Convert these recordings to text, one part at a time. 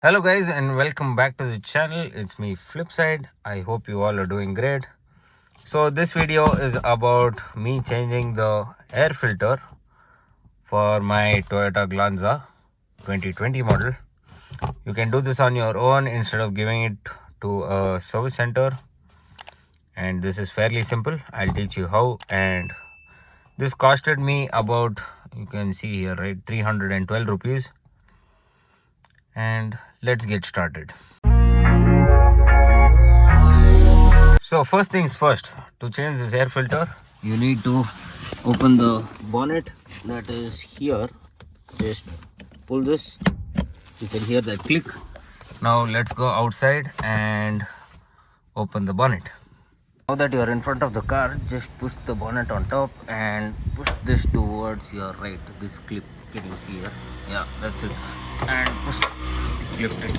Hello guys and welcome back to the channel. It's me Flipside. I hope you all are doing great. So this video is about me changing the air filter for my Toyota Glanza 2020 model. You can do this on your own instead of giving it to a service center, and this is fairly simple. I'll teach you how. And this costed me about, you can see here, right, 312 rupees. And let's get started. So first things first, to change this air filter you need to open the bonnet that is here. Just pull this, you can hear that click. Now let's go outside and open the bonnet. Now that you are in front of the car, just push the bonnet on top and push this towards your right. This clip, can you see here? Yeah, that's it. And push, lift it.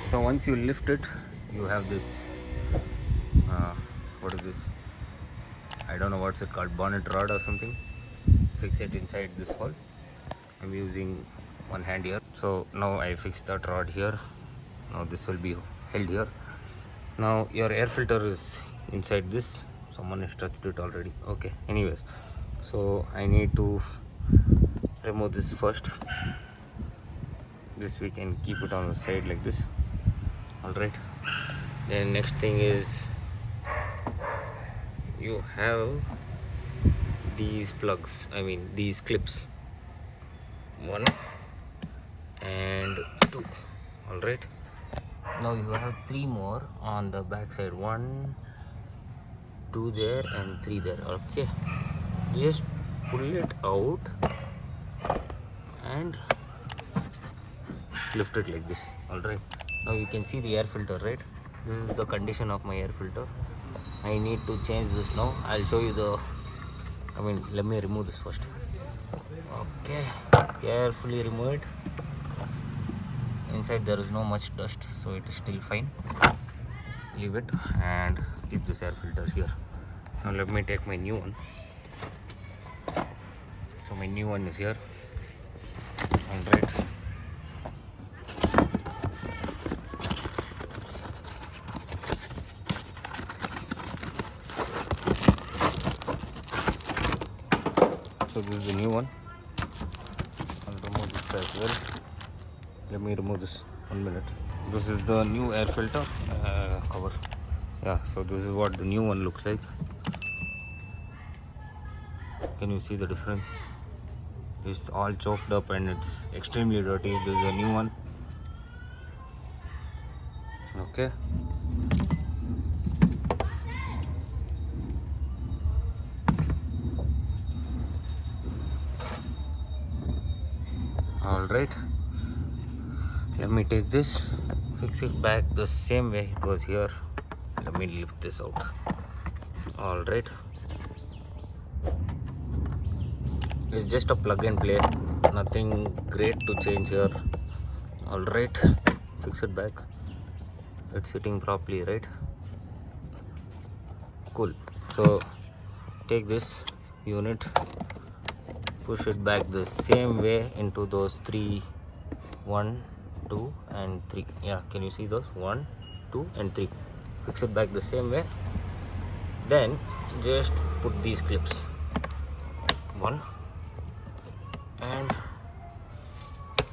So once you lift it, you have this what is this? I don't know what's it called, bonnet rod or something. Fix it inside this hole. I'm using one hand here. So now I fixed that rod here. Now this will be held here. Now your air filter is inside this. Someone has touched it already. Okay, anyways, so I need to remove this first. This we can keep it on the side like this. Alright, then next thing is you have these plugs, these clips, 1 and 2. Alright, now you have 3 more on the back side, 1, 2 there and 3 there. Okay, just pull it out and lift it like this. Alright, now you can see the air filter, right? This is the condition of my air filter. I need to change this now. I'll show you the, let me remove this first. Okay, carefully remove it. Inside there is no much dust, so it is still fine. Leave it and keep this air filter here. Now let me take my new one. So my new one is here. Alright, so this is the new one. I'll remove this as well. Let me remove this, 1 minute. This is the new air filter cover. Yeah, so this is what the new one looks like. Can you see the difference? It's all choked up and it's extremely dirty. This is a new one. Okay, alright, let me take this, fix it back the same way it was here. Let me lift this out. Alright, it's just a plug and play, nothing great to change here. Alright, fix it back. It's sitting properly, right? Cool. So take this unit, push it back the same way into those 3, 1, 2 and 3. Yeah, can you see those? 1, 2 and 3. Fix it back the same way. Then just put these clips, 1 and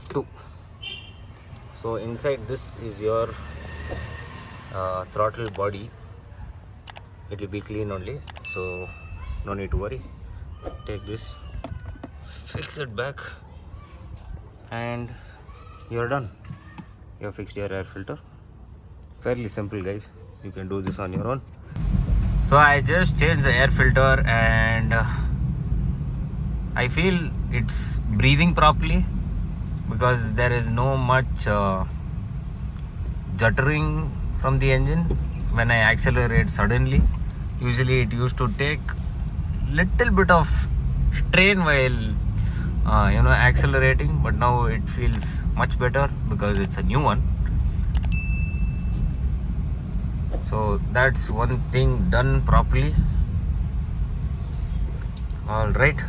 2. So inside this is your throttle body. It will be clean only, so no need to worry. Take this, fix it back, and you're done. You have fixed your air filter. Fairly simple, guys. You can do this on your own. So I just changed the air filter and I feel it's breathing properly because there is no much juttering from the engine when I accelerate suddenly. Usually it used to take little bit of strain while accelerating, but now it feels much better because it's a new one. So that's one thing done properly. All right,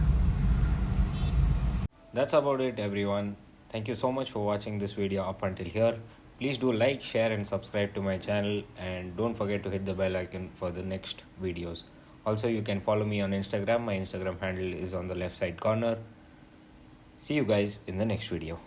that's about it, everyone. Thank you so much for watching this video up until here. Please do like, share and subscribe to my channel, and don't forget to hit the bell icon for the next videos. Also, you can follow me on Instagram. My Instagram handle is on the left side corner. See you guys in the next video.